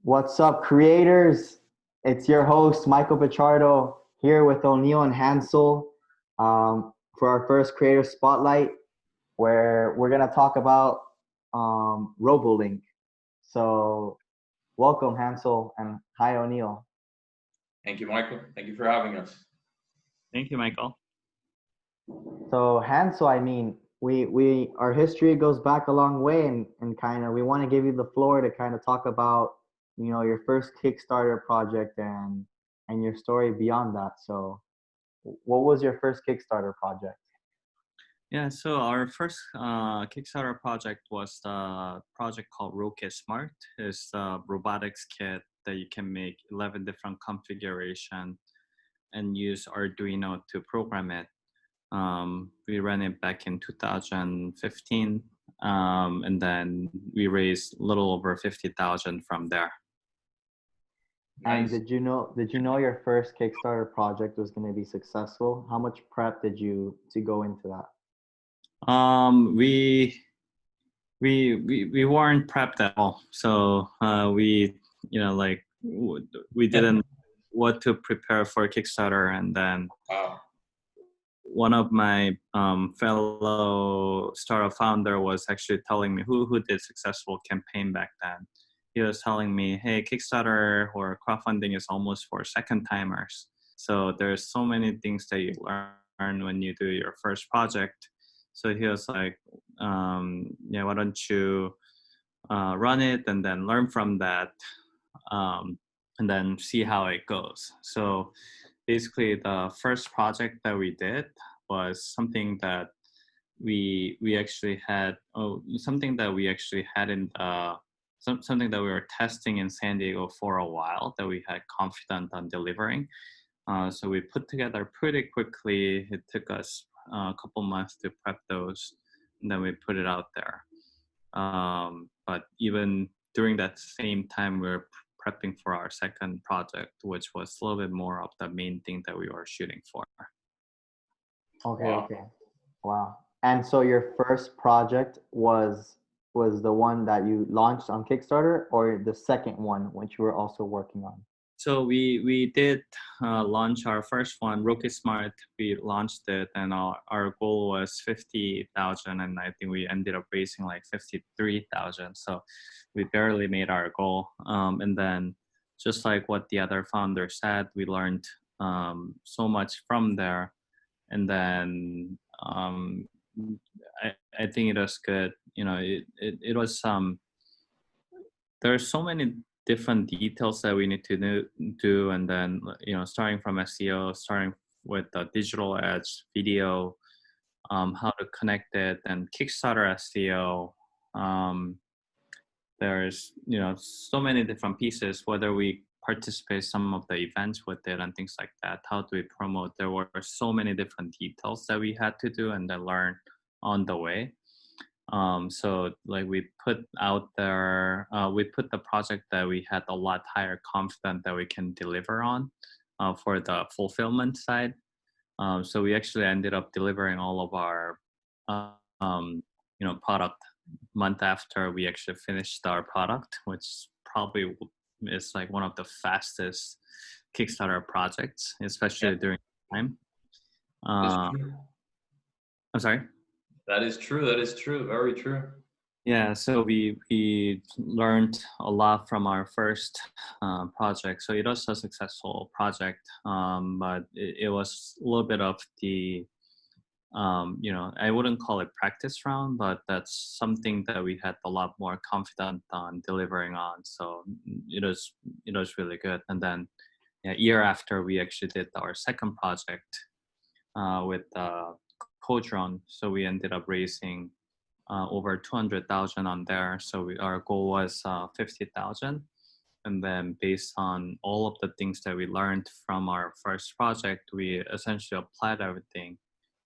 What's up, creators? It's your host, Michael Pichardo, here with O'Neill and Hansel for our first Creator Spotlight, where we're going to talk about RoboLink. So, welcome, Hansel, and hi, O'Neill. Thank you, Michael. Thank you for having us. Thank you, Michael. So, Hansel, we our history goes back a long way, and kind of we want to give you the floor to kind of talk about your first Kickstarter project and your story beyond that. So what was your first Kickstarter project? Yeah, so our first Kickstarter project was the project called Rocket Smart. It's a robotics kit that you can make 11 different configuration and use Arduino to program it. We ran it back in 2015, and then we raised a little over 50,000 from there. And Nice. did you know your first Kickstarter project was going to be successful? How much prep did you to go into that? We weren't prepped at all, so we we didn't what to prepare for Kickstarter, and then Wow. one of my fellow startup founder was actually telling me who did successful campaign back then. He was telling me, hey, Kickstarter or crowdfunding is almost for second timers. So there's so many things that you learn when you do your first project. So he was like, yeah, why don't you run it and then learn from that, and then see how it goes. So basically the first project that we did was something that we actually had something that we actually had in something that we were testing in San Diego for a while that we had confident on delivering. So we put together pretty quickly. It took us a couple months to prep those, and then we put it out there. But even during that same time, we were prepping for our second project, which was a little bit more of the main thing that we were shooting for. Okay. Wow. And so your first project was the one that you launched on Kickstarter, or the second one, which you were also working on? So we did launch our first one, Rocket Smart. We launched it, and our goal was 50,000, and I think we ended up raising like 53,000. So we barely made our goal. And then, just like what the other founder said, we learned so much from there. And then I think it was good. It was there are so many different details that we need to do, and then starting from SEO, starting with the digital ads, video, how to connect it, and Kickstarter SEO. There's so many different pieces, whether we participate some of the events with it and things like that. How do we promote? There were so many different details that we had to do and then learn on the way. So like we put out there, we put the project that we had a lot higher confidence that we can deliver on for the fulfillment side. So we actually ended up delivering all of our, product month after we actually finished our product, which probably is like one of the fastest Kickstarter projects, especially during time. I'm sorry. That is true. That is true. Very true. Yeah, so we learned a lot from our first project. So it was a successful project, but it was a little bit of the, I wouldn't call it practice round, but that's something that we had a lot more confident on delivering on. So it was really good. And then a year after, we actually did our second project with Codron. So we ended up raising over 200,000 on there. So our goal was 50,000. And then based on all of the things that we learned from our first project, we essentially applied everything.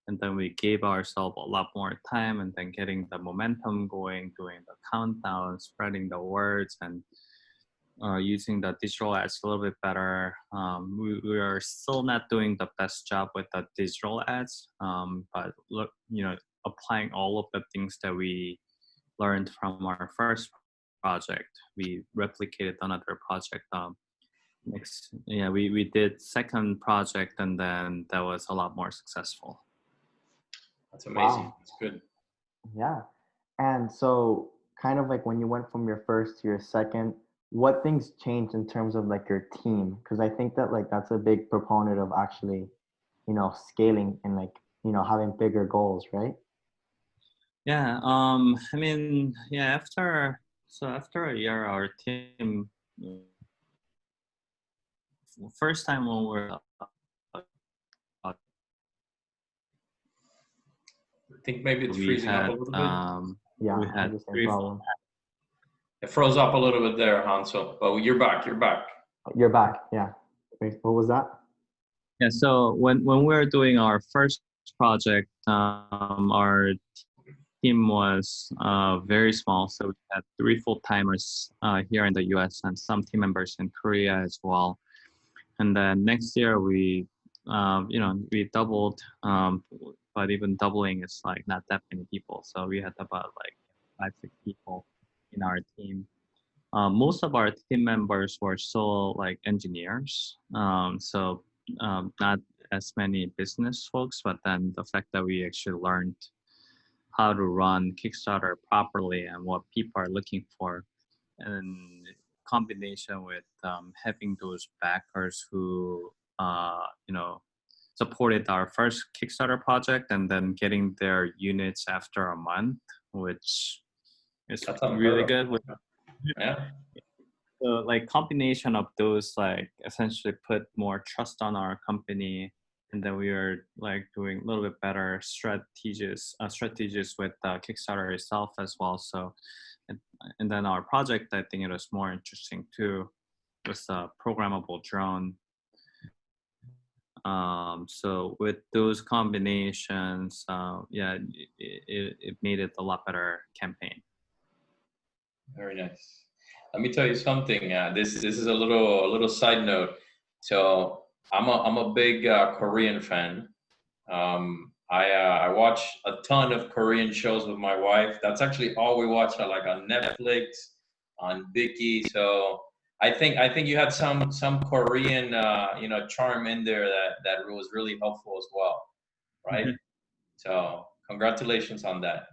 And then we gave ourselves a lot more time, and then getting the momentum going, doing the countdown, spreading the words, and using the digital ads a little bit better. We are still not doing the best job with the digital ads, but look, applying all of the things that we learned from our first project. We replicated another project. We did second project, and then that was a lot more successful. That's amazing. Wow. That's good. Yeah. And so kind of like when you went from your first to your second, what things changed in terms of like your team? Because I think that like that's a big proponent of actually, scaling and like, having bigger goals, right? Yeah. I mean, yeah. After a year, our team first time when we're I think maybe it's we freezing up a had little bit. Yeah, we I had had the same three. problem. It froze up a little bit there, Hansel. But you're back. You're back. You're back. Yeah. Wait, what was that? Yeah. So when we were doing our first project, our team was very small. So we had 3 full-timers here in the US and some team members in Korea as well. And then next year we doubled, but even doubling is like not that many people. So we had about like 5-6 people in our team. Most of our team members were still like engineers. Not as many business folks, but then the fact that we actually learned how to run Kickstarter properly and what people are looking for, and combination with having those backers who supported our first Kickstarter project and then getting their units after a month, which is That's really unheard good. of. Yeah. So like combination of those like essentially put more trust on our company, and then we are like doing a little bit better strategies with Kickstarter itself as well. So and then our project, I think it was more interesting too, was a programmable drone. So with those combinations, it made it a lot better campaign. Very nice. Let me tell you something. This is a little side note. So I'm a big Korean fan. I watch a ton of Korean shows with my wife. That's actually all we watch, like on Netflix, on Viki. So I think you had some Korean charm in there that was really helpful as well, right? So congratulations on that.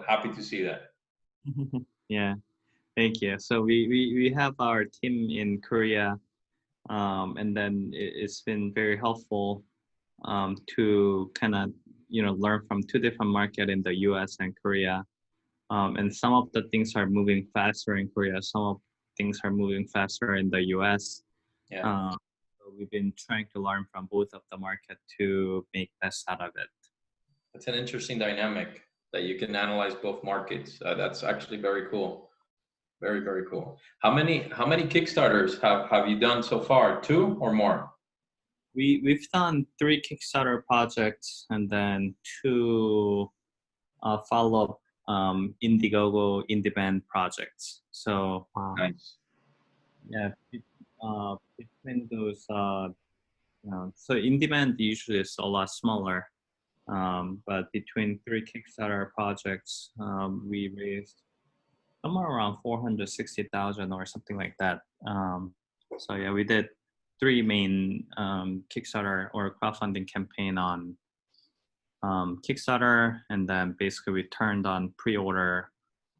Happy to see that. Yeah, thank you. So we have our team in Korea, and then it's been very helpful to kind of learn from 2 different markets in the US and Korea. And some of the things are moving faster in Korea, some of things are moving faster in the US. Yeah. So we've been trying to learn from both of the market to make best out of it. That's an interesting dynamic that you can analyze both markets. That's actually very cool. Very, very cool. How many Kickstarters have you done so far? 2 or more? We've done 3 Kickstarter projects and then 2 follow-up Indiegogo indie band projects. So Nice. yeah, between those, so indie band usually is a lot smaller, but between 3 Kickstarter projects, we raised somewhere around 460,000 or something like that. So yeah, we did 3 main Kickstarter or crowdfunding campaign on Kickstarter, and then basically we turned on pre-order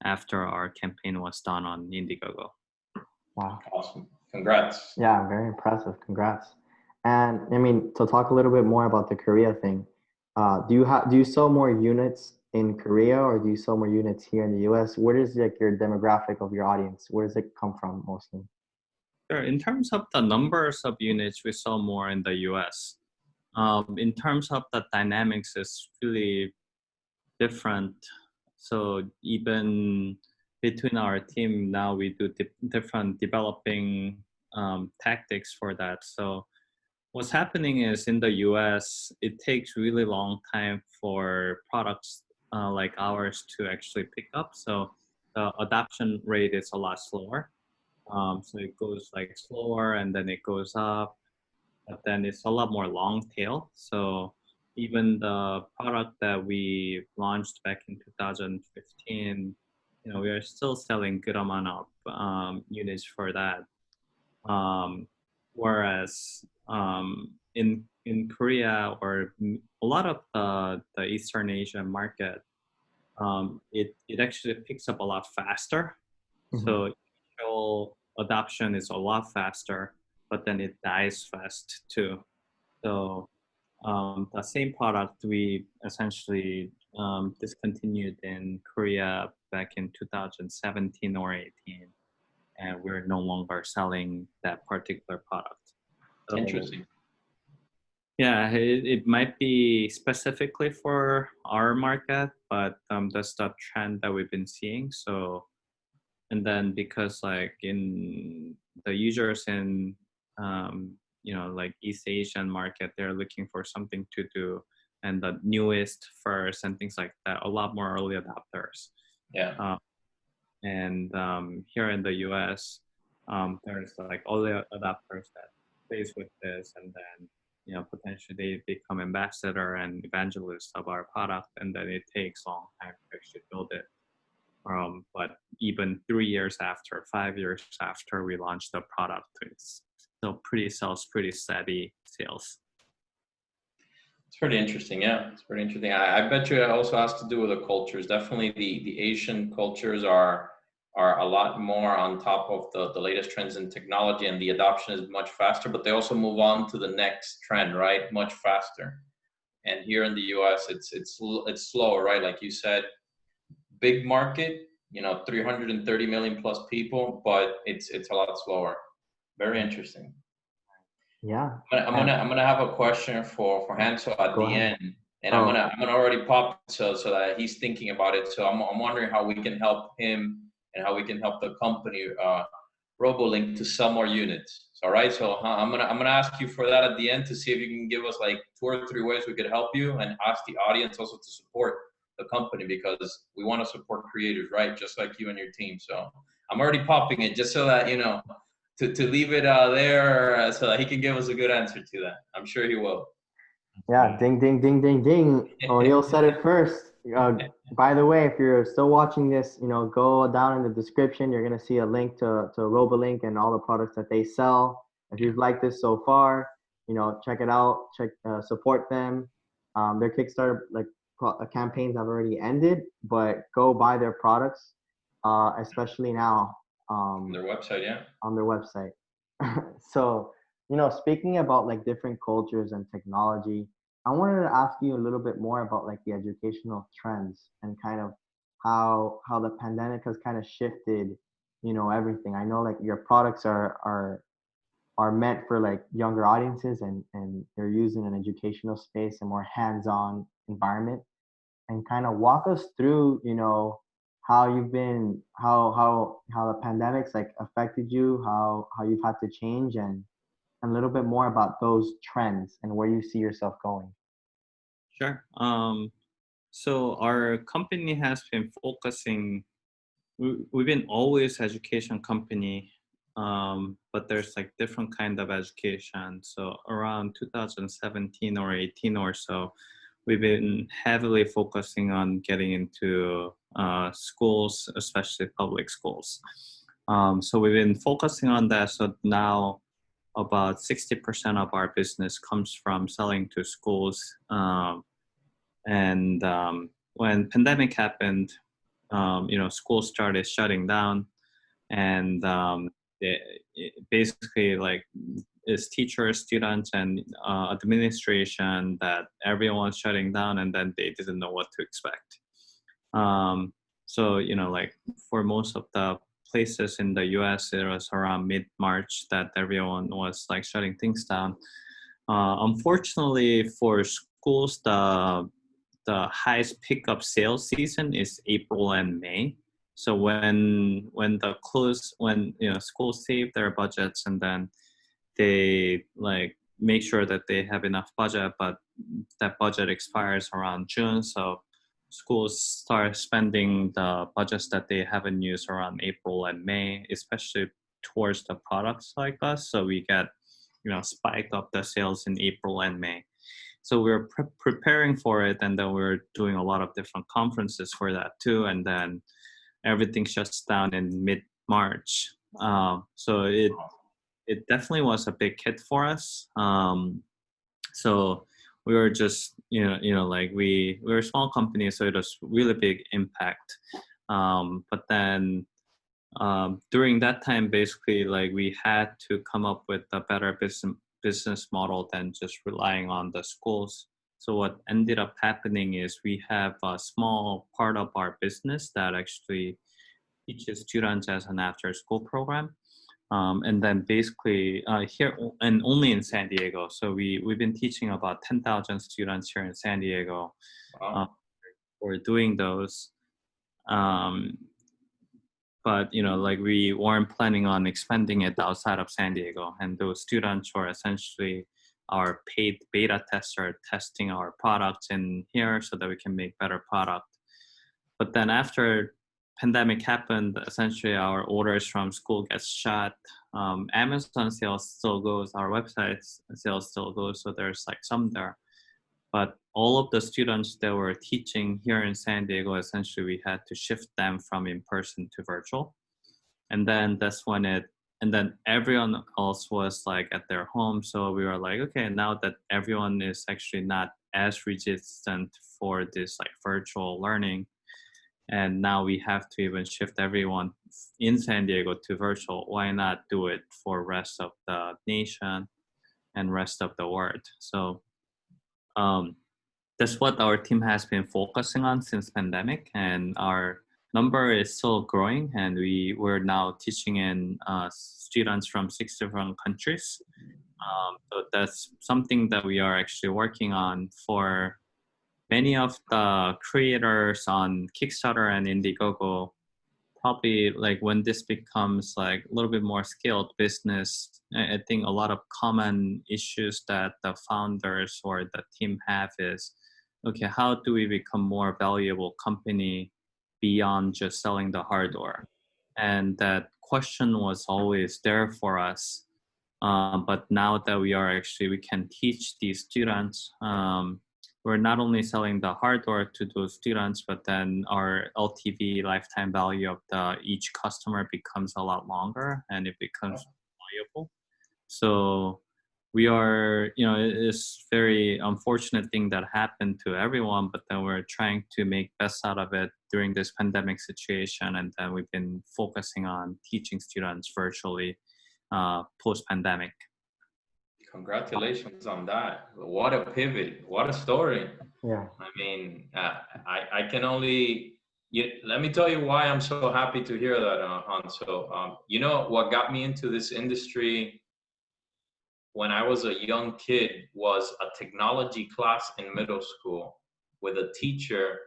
after our campaign was done on Indiegogo. Wow. Awesome. Congrats. Yeah, very impressive. Congrats. And I mean, to talk a little bit more about the Korea thing, do you sell more units in Korea or do you sell more units here in the US? What is like your demographic of your audience? Where does it come from mostly? Sure. In terms of the numbers of units, we sell more in the US. In terms of the dynamics, it's really different. So even between our team now, we do different developing tactics for that. So what's happening is in the US, it takes really long time for products like ours to actually pick up. So the adoption rate is a lot slower. So it goes like slower and then it goes up, but then it's a lot more long tail. So even the product that we launched back in 2015, we are still selling good amount of units for that. Whereas in Korea or a lot of the Eastern Asian market, it actually picks up a lot faster. Mhm. So initial adoption is a lot faster, but then it dies fast too. So the same product we essentially discontinued in Korea back in 2017 or 18, and we're no longer selling that particular product. So Interesting. yeah, it might be specifically for our market, but that's the trend that we've been seeing. So, and then because like in the users in like East Asian market, they're looking for something to do, and the newest first and things like that. A lot more early adopters. Yeah. And here in the US, there's like early adopters that plays with this, and then potentially they become ambassador and evangelists of our product, and then it takes a long time to actually build it. But even 3 years after, 5 years after we launched the product, it's still sells pretty steady sales. It's pretty interesting. Yeah, it's pretty interesting. I bet you it also has to do with the cultures. Definitely, the Asian cultures are a lot more on top of the latest trends in technology, and the adoption is much faster. But they also move on to the next trend, right? Much faster. And here in the U.S., it's slower, right? Like you said, big market, 330 million plus people, but it's a lot slower. Very interesting. Yeah. I'm gonna have a question for Hansel at Go the ahead. end, and I'm Oh, gonna I'm gonna already pop it so that he's thinking about it. So I'm wondering how we can help him and how we can help the company RoboLink to sell more units. So, all right, so I'm gonna ask you for that at the end to see if you can give us like 2 or 3 ways we could help you, and ask the audience also to support the company, because we want to support creators, right? Just like you and your team. So I'm already popping it just so that to leave it there so that he can give us a good answer to that. I'm sure he will. yeah. Ding, ding, ding, ding, ding. O'Neill said it first. By the way, if you're still watching this, go down in the description. You're gonna see a link to RoboLink and all the products that they sell. If you've liked this so far, check it out. Support them. Their Kickstarter campaigns have already ended, but go buy their products, especially now. Their website, yeah. On their website. So, speaking about like different cultures and technology, I wanted to ask you a little bit more about like the educational trends and kind of how the pandemic has kind of shifted, everything. I know like your products are meant for like younger audiences, and they're used in an educational space, a more hands-on environment. And kind of walk us through, how you've been, how the pandemic's like affected you, how you've had to change, and a little bit more about those trends and where you see yourself going. Sure. So our company has been focusing. We've been always education company, but there's like different kind of education. So around 2017 or 18 or so, we've been heavily focusing on getting into schools, especially public schools. So we've been focusing on that. So now about 60% of our business comes from selling to schools. And when pandemic happened, schools started shutting down, and basically like is teachers, students, and administration that everyone's shutting down, and then they didn't know what to expect. So like for most of the places in the US, it was around mid-March that everyone was like shutting things down. Unfortunately for schools, the highest pickup sales season is April and May. So when schools save their budgets, and then they like make sure that they have enough budget, but that budget expires around June. So schools start spending the budgets that they haven't used around April and May, especially towards the products like us. So we get spike of the sales in April and May. So we were preparing for it, and then we were doing a lot of different conferences for that too. And then everything shuts down in mid-March. So it definitely was a big hit for us. So we were just like we were a small company, so it was really big impact. But then during that time, basically, like we had to come up with a better business model than just relying on the schools. So what ended up happening is we have a small part of our business that actually teaches students as an after-school program. And then basically here and only in San Diego. So we've been teaching about 10,000 students here in San Diego. Wow. We're doing those. But like we weren't planning on expanding it outside of San Diego. And those students were essentially our paid beta tester testing our products in here so that we can make better product. But then after pandemic happened, essentially our orders from school gets shut. Amazon sales still goes, our website sales still goes, so there's like some there. But all of the students that were teaching here in San Diego, essentially we had to shift them from in-person to virtual. And then that's when and then everyone else was like at their home. So we were like, okay, now that everyone is actually not as resistant for this like virtual learning, and now we have to even shift everyone in San Diego to virtual, why not do it for rest of the nation and rest of the world? So that's what our team has been focusing on since pandemic, and our number is still growing, and we're now teaching in students from 6 different countries. So that's something that we are actually working on for many of the creators on Kickstarter and Indiegogo. Probably like when this becomes like a little bit more scaled business, I think a lot of common issues that the founders or the team have is, okay, how do we become more valuable company beyond just selling the hardware? And that question was always there for us. But now that we can teach these students, we're not only selling the hardware to those students, but then our LTV, lifetime value of each customer, becomes a lot longer, and it becomes valuable. So we are, it's very unfortunate thing that happened to everyone, but then we're trying to make best out of it during this pandemic situation. And then we've been focusing on teaching students virtually post-pandemic. Congratulations on that. What a pivot. What a story. Yeah. I mean, I can only, let me tell you why I'm so happy to hear that, Hanso. What got me into this industry when I was a young kid was a technology class in middle school with a teacher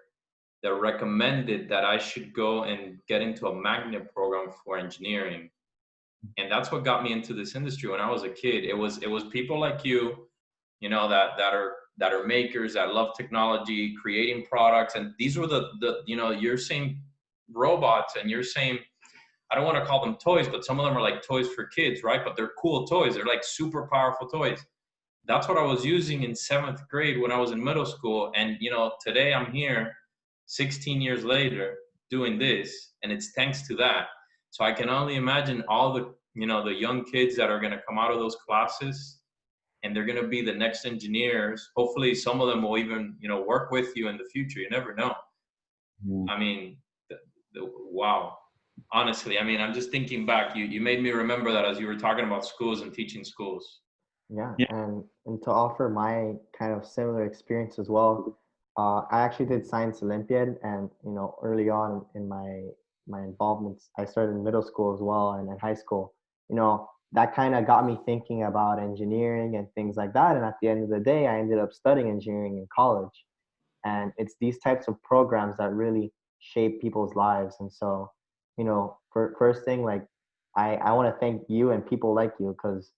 that recommended that I should go and get into a magnet program for engineering. And that's what got me into this industry when I was a kid. It was people like you, that are makers, that love technology, creating products. And these were you're saying robots, and you're saying, I don't want to call them toys, but some of them are like toys for kids, right? But they're cool toys. They're like super powerful toys. That's what I was using in 7th grade when I was in middle school. And, today I'm here 16 years later doing this, and it's thanks to that. So I can only imagine all the young kids that are going to come out of those classes, and they're going to be the next engineers. Hopefully some of them will even, work with you in the future. You never know. Mm. I mean, wow. Honestly, I mean, I'm just thinking back. You made me remember that as you were talking about schools and teaching schools. Yeah, Yeah. and to offer my kind of similar experience as well, I actually did Science Olympiad, and early on in my involvements, I started in middle school as well and in high school. That kind of got me thinking about engineering and things like that. And at the end of the day, I ended up studying engineering in college, and it's these types of programs that really shape people's lives. And so, for first thing, like I want to thank you and people like you, because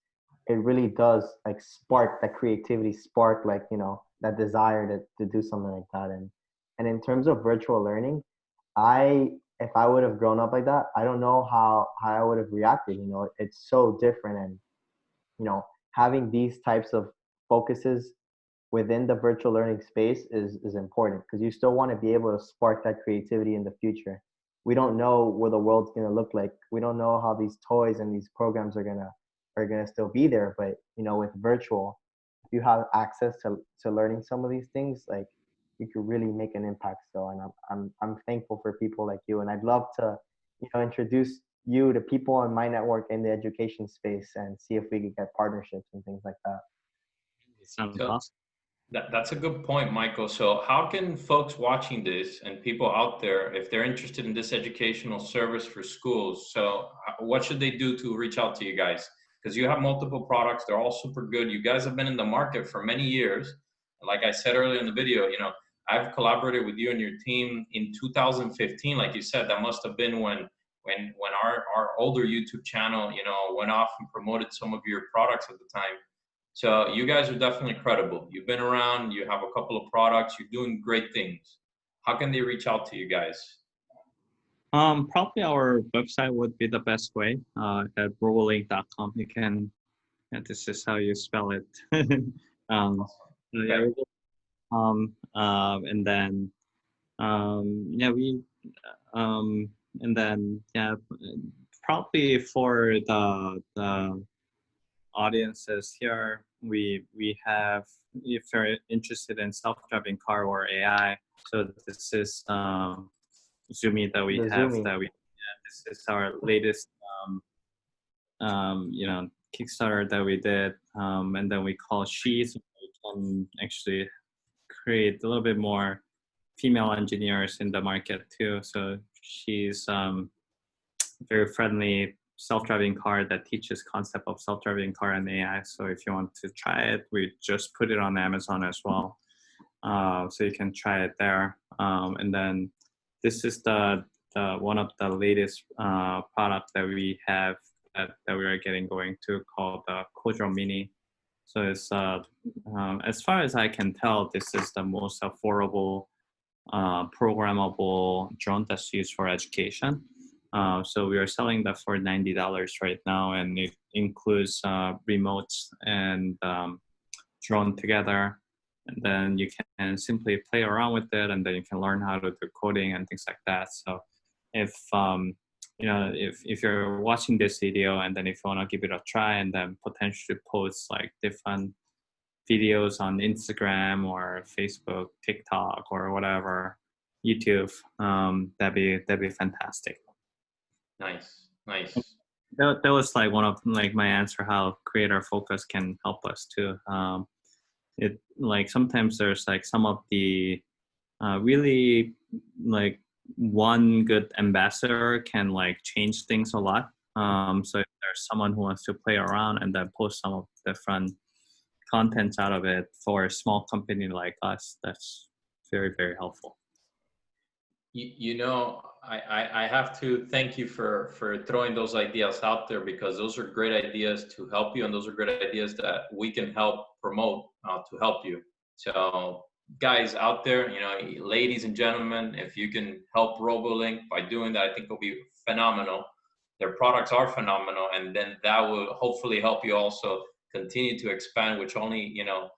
it really does like spark that creativity, spark like that desire to do something like that. And in terms of virtual learning, if I would have grown up like that, I don't know how I would have reacted. It's so different. And having these types of focuses within the virtual learning space is important, because you still want to be able to spark that creativity in the future. we don't know where the world's going to look like. We don't know how these toys and these programs are going to still be there. But, you know, with virtual, if you have access to learning some of these things, like, you could really make an impact still. And I'm thankful for people like you. And I'd love to, you know, introduce you to people in my network in the education space and see if we could get partnerships and things like that. It sounds So awesome. that's a good point, Michael. So how can folks watching this and people out there, if they're interested in this educational service for schools, so what should they do to reach out to you guys? Because you have multiple products. They're all super good. You guys have been in the market for many years. Like I said earlier in the video, you know, I've collaborated with you and your team in 2015. Like you said, that must have been when our older YouTube channel, you know, went off and promoted some of your products at the time. So you guys are definitely credible. You've been around, you have a couple of products, you're doing great things. How can they reach out to you guys? Probably our website would be the best way, at robolink.com. You can, and this is how you spell it. Yeah, Okay. and then, yeah, and then, yeah, probably for the audiences here, we have, if you're interested in self-driving car or AI, so this is Zoomy that we The have, Zoomy. this is our latest you know, Kickstarter that we did, and then we call She, so we can actually create a little bit more female engineers in the market too. So she's very friendly self-driving car that teaches concept of self-driving car and AI. So if you want to try it, we just put it on Amazon as well. So you can try it there. And then this is the one of the latest product that we have that we are getting going to, called the Kodro Mini. So it's as far as I can tell, this is the most affordable programmable drone that's used for education. So we are selling that for $90 right now, and it includes remotes and drone together. And then you can simply play around with it, and then you can learn how to do coding and things like that. So if you know, if you're watching this video and then if you want to give it a try and then potentially post like different videos on Instagram or Facebook, TikTok, or whatever, YouTube, that'd be fantastic. Nice, nice. That was like one of like my answer how creator focus can help us too. It like sometimes there's like some of the really like one good ambassador can like change things a lot. So if there's someone who wants to play around and then post some of different contents out of it for a small company like us, that's very, very helpful. You know, I have to thank you for throwing those ideas out there, because those are great ideas to help you, and those are great ideas that we can help promote to help you. So guys out there, you know, ladies and gentlemen, if you can help RoboLink by doing that, I think it'll be phenomenal. Their products are phenomenal, and then that will hopefully help you also continue to expand, which only, you know,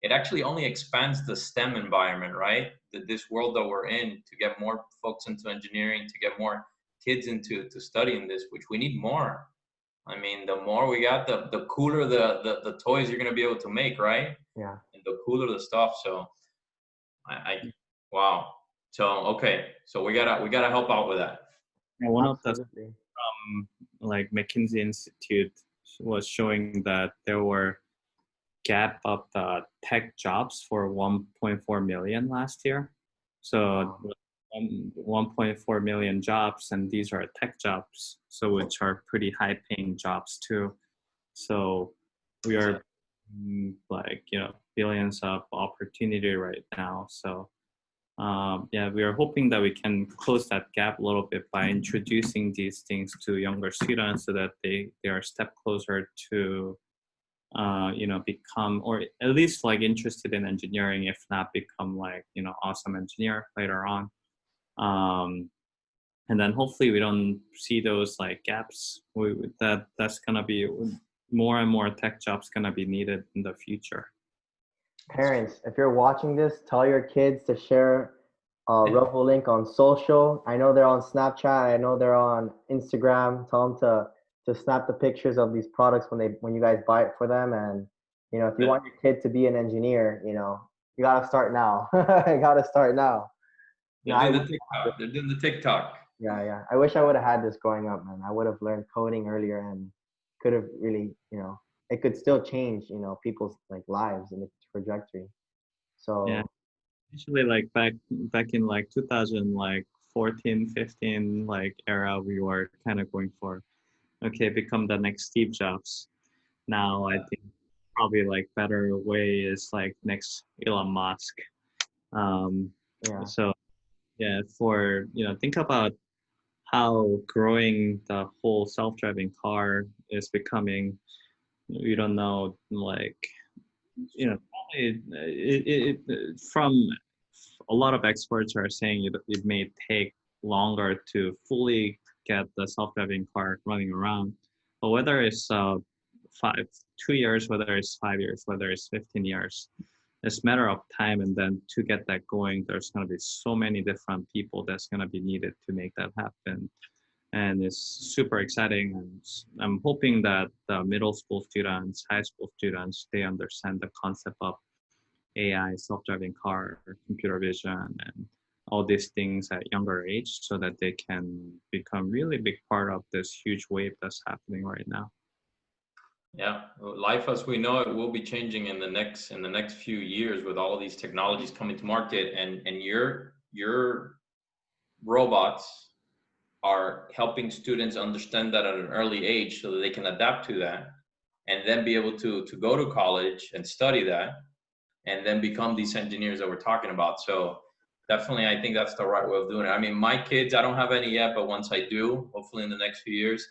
it actually only expands the STEM environment, right? This world that we're in, to get more folks into engineering, to get more kids into studying this, which we need more. I mean, the more we got, the cooler the toys you're gonna be able to make, right? Yeah. And the cooler the stuff. So I wow. So okay, so we gotta help out with that. And one of the Absolutely. like McKinsey Institute was showing that there were gap of the tech jobs for 1.4 million last year. So 1.4 million jobs, and these are tech jobs, so which are pretty high paying jobs too. So we are like, you know, billions of opportunity right now. So yeah, we are hoping that we can close that gap a little bit by introducing these things to younger students so that they are a step closer to you know, become, or at least like interested in engineering, if not become like, you know, awesome engineer later on. And then hopefully we don't see those like gaps. That's gonna be more and more tech jobs gonna be needed in the future. Parents, if you're watching this, tell your kids to share RoboLink on social. I know they're on Snapchat. I know they're on Instagram. Tell them to snap the pictures of these products when you guys buy it for them. And if you want your kid to be an engineer, you gotta start now. You gotta start now. No, They're doing the TikTok. They're doing the TikTok. Yeah, yeah. I wish I would have had this growing up, man. I would have learned coding earlier and could have really, it could still change, people's like lives and the trajectory. So Yeah. Usually like back in like 2000 like 14, 15 like era, we were kind of going for okay, become the next Steve Jobs. Now I think probably like better way is like next Elon Musk. yeah, So yeah, for think about how growing the whole self-driving car is becoming. You don't know, like probably from a lot of experts are saying it may take longer to fully get the self-driving car running around. But whether it's 2 years, whether it's 5 years, whether it's 15 years, it's a matter of time. And then to get that going, there's going to be so many different people that's going to be needed to make that happen. And it's super exciting. And I'm hoping that the middle school students, high school students, they understand the concept of AI, self-driving car, computer vision, and all these things at younger age, so that they can become really big part of this huge wave that's happening right now. Yeah, life as we know it will be changing in the next few years with all these technologies coming to market, and your robots are helping students understand that at an early age so that they can adapt to that and then be able to go to college and study that and then become these engineers that we're talking about. So definitely, I think that's the right way of doing it. I mean, my kids, I don't have any yet, but once I do, hopefully in the next few years,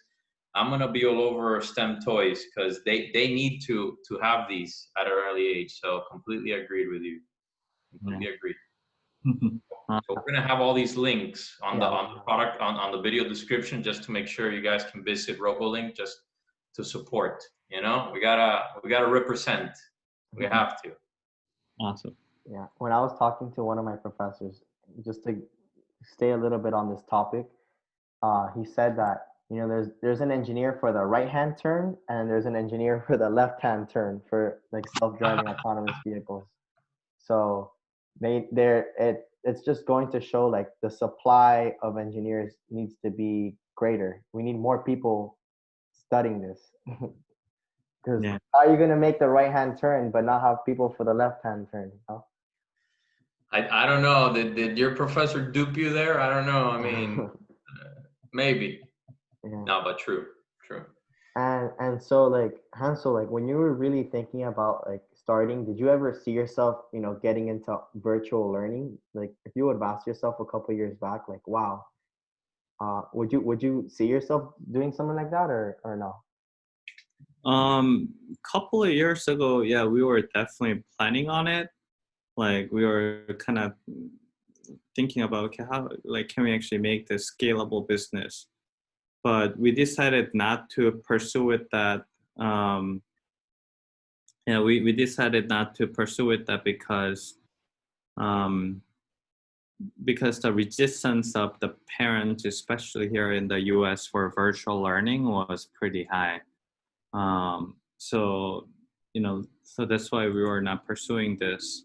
I'm gonna be all over STEM toys because they need to have these at an early age. So completely agreed with you. Completely agreed. So we're gonna have all these links on the product on the video description just to make sure you guys can visit RoboLink just to support. We gotta represent. We have to. Awesome. Yeah. When I was talking to one of my professors, just to stay a little bit on this topic, he said that there's an engineer for the right hand turn and there's an engineer for the left hand turn for like self-driving autonomous vehicles. So it's just going to show like the supply of engineers needs to be greater. We need more people studying this. Because how are you going to make the right hand turn but not have people for the left hand turn? I don't know. Did your professor dupe you there? I don't know. I mean, maybe. Yeah. No, but true. And so like Hansel, like when you were really thinking about like starting, did you ever see yourself, getting into virtual learning? Like if you would have asked yourself a couple of years back, like, wow, would you see yourself doing something like that or no? Couple of years ago, yeah, we were definitely planning on it. Like we were kind of thinking about, okay, how like can we actually make this scalable business? But we decided not to pursue it we decided not to pursue it because the resistance of the parents, especially here in the US, for virtual learning was pretty high. So that's why we were not pursuing this.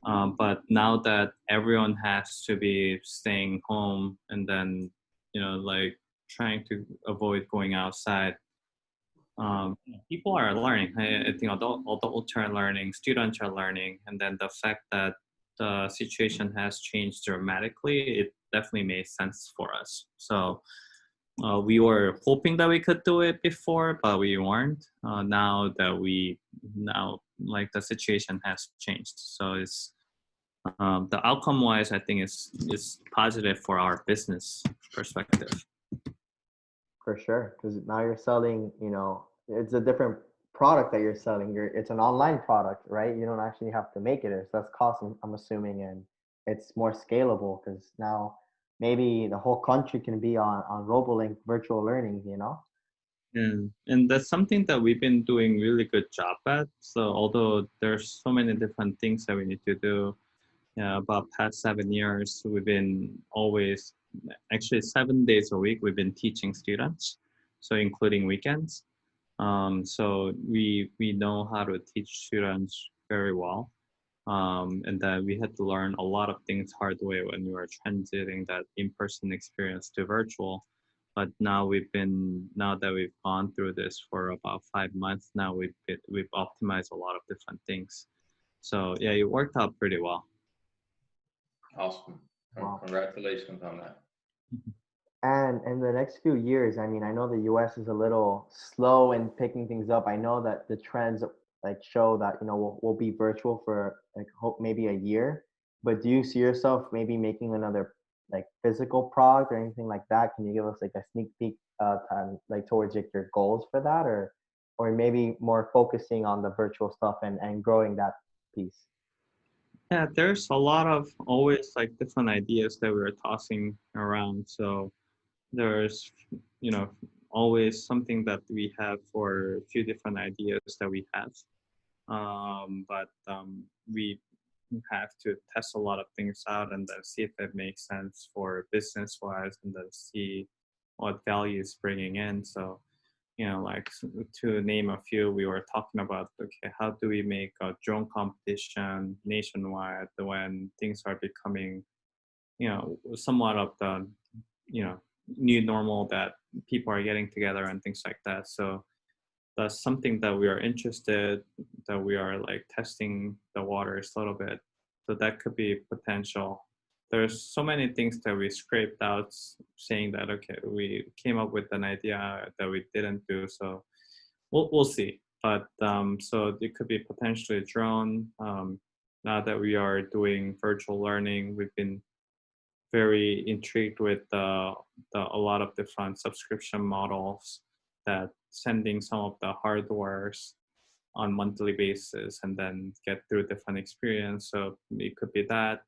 But now that everyone has to be staying home and then, like trying to avoid going outside, people are learning. I think adults are learning, students are learning, and then the fact that the situation has changed dramatically, it definitely made sense for us. So we were hoping that we could do it before, but we weren't. Now like the situation has changed, so it's the outcome wise, I think is positive for our business perspective. For sure, because now you're selling, it's a different product that you're selling. It's an online product, right? You don't actually have to make it. So that's cost, I'm assuming, and it's more scalable because now maybe the whole country can be on RoboLink virtual learning, And that's something that we've been doing really good job at. So although there's so many different things that we need to do, Yeah, about past 7 years, we've been always, actually 7 days a week, we've been teaching students, so including weekends. So we know how to teach students very well. And then we had to learn a lot of things hard way when we were transiting that in-person experience to virtual. But now that we've gone through this for about 5 months now, we've optimized a lot of different things. So yeah, it worked out pretty well. Awesome. Wow. Congratulations on that. And in the next few years, I mean, I know the US is a little slow in picking things up. I know that the trends like show that, we'll be virtual for like hope maybe a year. But do you see yourself maybe making another like physical product or anything like that? Can you give us like a sneak peek time like towards like your goals for that, or maybe more focusing on the virtual stuff and growing that piece? Yeah, there's a lot of always like different ideas that we were tossing around. So there's, you know, always something that we have for a few different ideas that we have. But we have to test a lot of things out and then see if it makes sense for business wise and then see what value is bringing in. So, like to name a few, we were talking about, okay, how do we make a drone competition nationwide when things are becoming, somewhat of the, you know, new normal that people are getting together and things like that. So that's something that we are interested, that we are like testing the waters a little bit. So that could be potential. There's so many things that we scraped out saying that, okay, we came up with an idea that we didn't do. So we'll see. But so it could be potentially a drone. Now that we are doing virtual learning, we've been very intrigued with a lot of different subscription models that sending some of the hardwares on monthly basis and then get through different experience. So it could be that.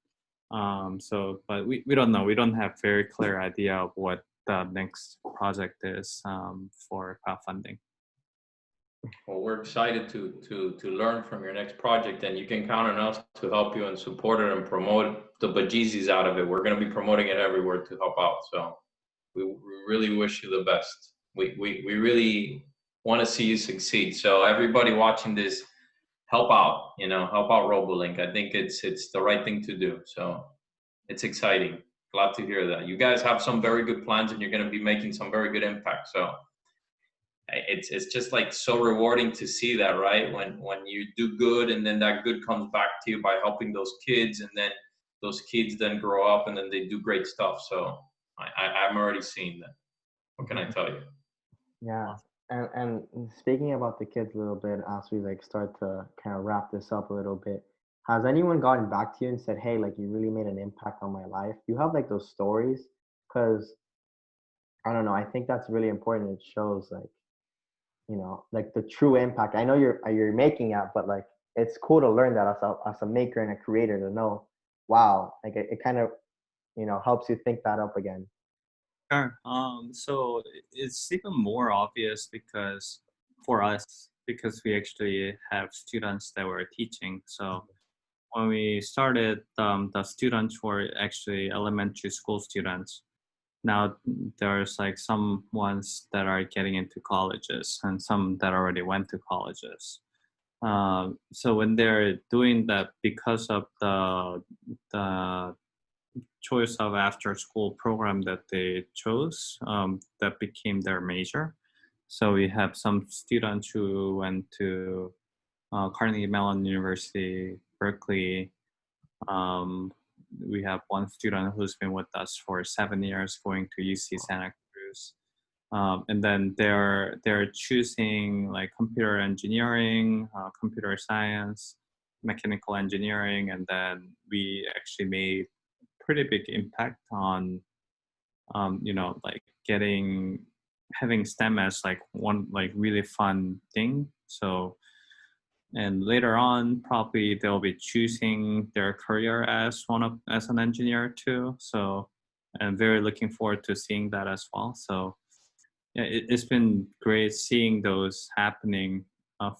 But we don't know. We don't have very clear idea of what the next project is for crowdfunding. Well, we're excited to learn from your next project, and you can count on us to help you and support it and promote the bejesus out of it. We're going to be promoting it everywhere to help out. So we really wish you the best. We really want to see you succeed. So everybody watching this, help out. Help out RoboLink. I think it's the right thing to do. So it's exciting. Glad to hear that. You guys have some very good plans, and you're going to be making some very good impact. So it's just like so rewarding to see that, right? When you do good and then that good comes back to you by helping those kids, and then those kids then grow up and then they do great stuff. So I'm already seeing that. What can I tell you? Yeah. And speaking about the kids a little bit, as we like start to kind of wrap this up a little bit, has anyone gotten back to you and said, "Hey, like you really made an impact on my life"? You have like those stories, because I don't know. I think that's really important. It shows like, like the true impact. I know you're making it, but like it's cool to learn that as a maker and a creator to know, wow, like it kind of helps you think that up again. Sure. So it's even more obvious because for us, because we actually have students that we're teaching. So when we started, the students were actually elementary school students. Now there's like some ones that are getting into colleges and some that already went to colleges. So when they're doing that, because of the choice of after school program that they chose, that became their major. So we have some students who went to Carnegie Mellon University, Berkeley. We have one student who's been with us for 7 years, going to UC Santa Cruz. And then they're choosing like computer engineering, computer science, mechanical engineering, and then we actually made pretty big impact on like having STEM as like one like really fun thing. So and later on probably they'll be choosing their career as an engineer too. So I'm very looking forward to seeing that as well. So yeah, it's been great seeing those happening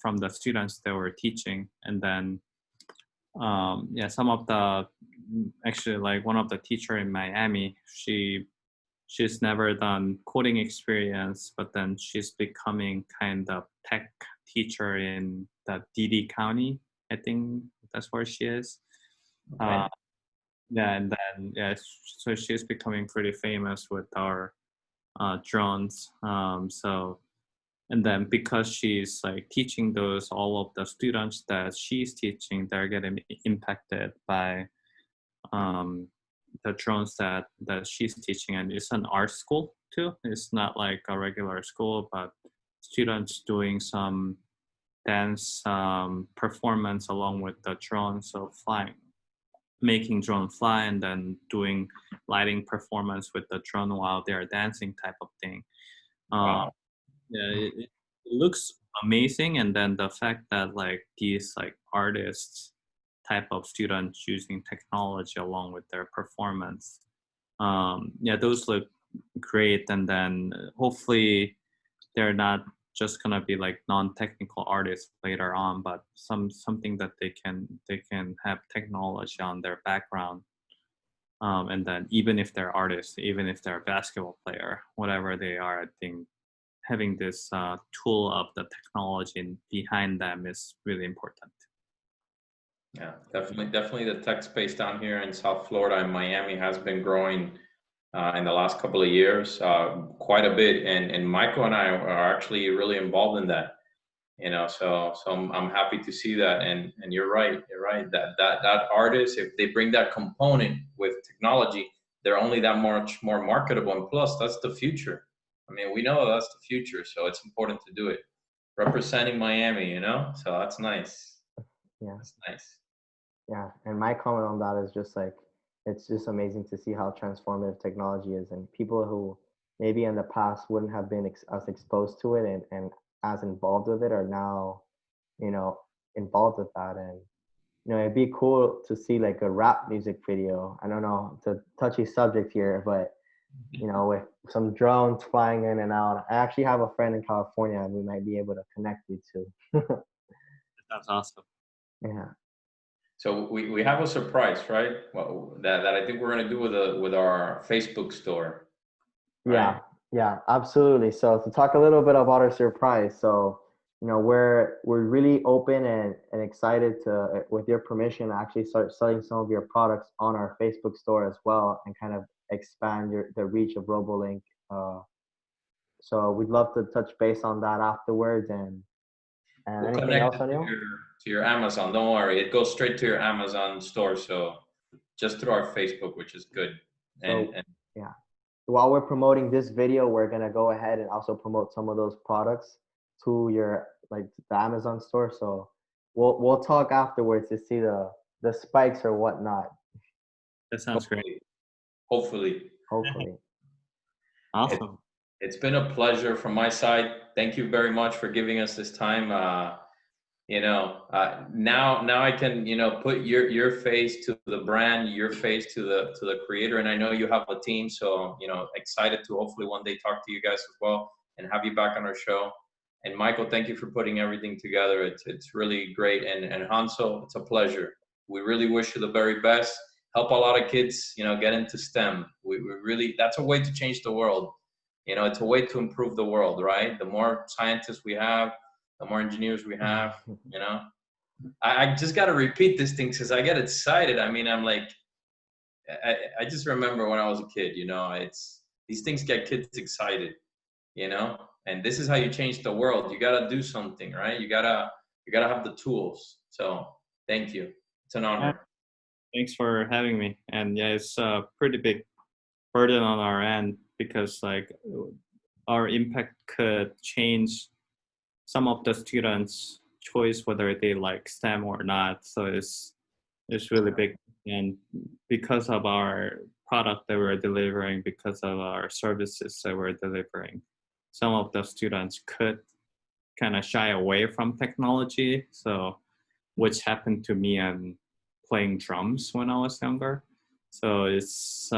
from the students that we're teaching. And then some of the actually like one of the teacher in Miami, she's never done coding experience, but then she's becoming kind of tech teacher in the DD County. I think that's where she is. Okay. Yeah, and then so she's becoming pretty famous with our drones. So and then because she's like teaching those, all of the students that she's teaching, they're getting impacted by the drones that she's teaching. And it's an art school too. It's not like a regular school, but students doing some dance performance along with the drone, so flying, making drone fly, and then doing lighting performance with the drone while they're dancing type of thing. Wow. Yeah, it looks amazing. And then the fact that like these like artists type of students using technology along with their performance, yeah, those look great. And then hopefully they're not just gonna be like non-technical artists later on, but something that they can have technology on their background. And then even if they're artists, even if they're a basketball player, whatever they are, I think having this tool of the technology behind them is really important. Yeah, definitely the tech space down here in South Florida and Miami has been growing in the last couple of years quite a bit. And Michael and I are actually really involved in that. So I'm happy to see that. And you're right that artists, if they bring that component with technology, they're only that much more marketable. And plus, that's the future. I mean, we know that's the future, so it's important to do it. Representing Miami, so that's nice. Yeah. That's nice. Yeah, and my comment on that is just like it's just amazing to see how transformative technology is, and people who maybe in the past wouldn't have been as exposed to it and as involved with it are now, you know, involved with that. And it'd be cool to see like a rap music video. I don't know, it's a touchy subject here, but with some drones flying in and out. I actually have a friend in California, and we might be able to connect you two. That's awesome. Yeah. So we have a surprise, right? Well, that I think we're gonna do with our Facebook store. Right? Yeah, absolutely. So to talk a little bit about our surprise, so we're really open and excited to, with your permission, actually start selling some of your products on our Facebook store as well, and kind of expand the reach of RoboLink. So we'd love to touch base on that afterwards. And We'll anything connect else, it Anil? to your Amazon. Don't worry, it goes straight to your Amazon store. So just through our Facebook, which is good. And So yeah, while we're promoting this video, we're gonna go ahead and also promote some of those products to your the Amazon store. So we'll talk afterwards to see the spikes or whatnot. That sounds great. hopefully. Hopefully. Awesome. It's been a pleasure from my side. Thank you very much for giving us this time. Now I can put your face to the brand, your face to the creator, and I know you have a team, so excited to hopefully one day talk to you guys as well and have you back on our show. And Michael, thank you for putting everything together. It's really great. And Hansel, it's a pleasure. We really wish you the very best. Help a lot of kids, get into STEM. We really, that's a way to change the world. It's a way to improve the world, right? The more scientists we have, the more engineers we have, I just got to repeat these things because I get excited. I mean, I'm like, I just remember when I was a kid, it's these things get kids excited, and this is how you change the world. You got to do something, right? You gotta have the tools. So thank you. It's an honor. Thanks for having me. And yeah, it's a pretty big burden on our end because like our impact could change some of the students' choice whether they like STEM or not. So it's really big. And because of our product that we're delivering, because of our services that we're delivering, some of the students could kind of shy away from technology. So, which happened to me and playing drums when I was younger. So it's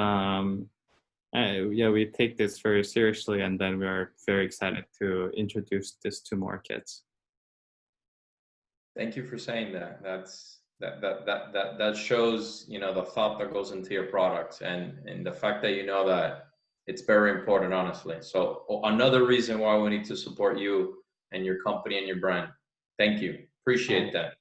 we take this very seriously, and then we are very excited to introduce this to more kids. Thank you for saying that. that shows, you know, the thought that goes into your products, and the fact that you know that it's very important, honestly. So another reason why we need to support you and your company and your brand. Thank you. Appreciate that.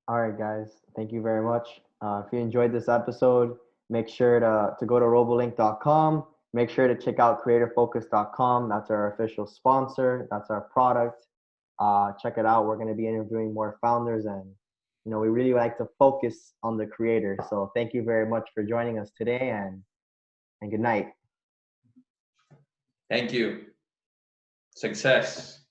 All right, guys. Thank you very much. If you enjoyed this episode, make sure to go to robolink.com. Make sure to check out creatorfocus.com. That's our official sponsor. That's our product. Check it out. We're going to be interviewing more founders, and you know, we really like to focus on the creator. So thank you very much for joining us today, and good night. Thank you. Success.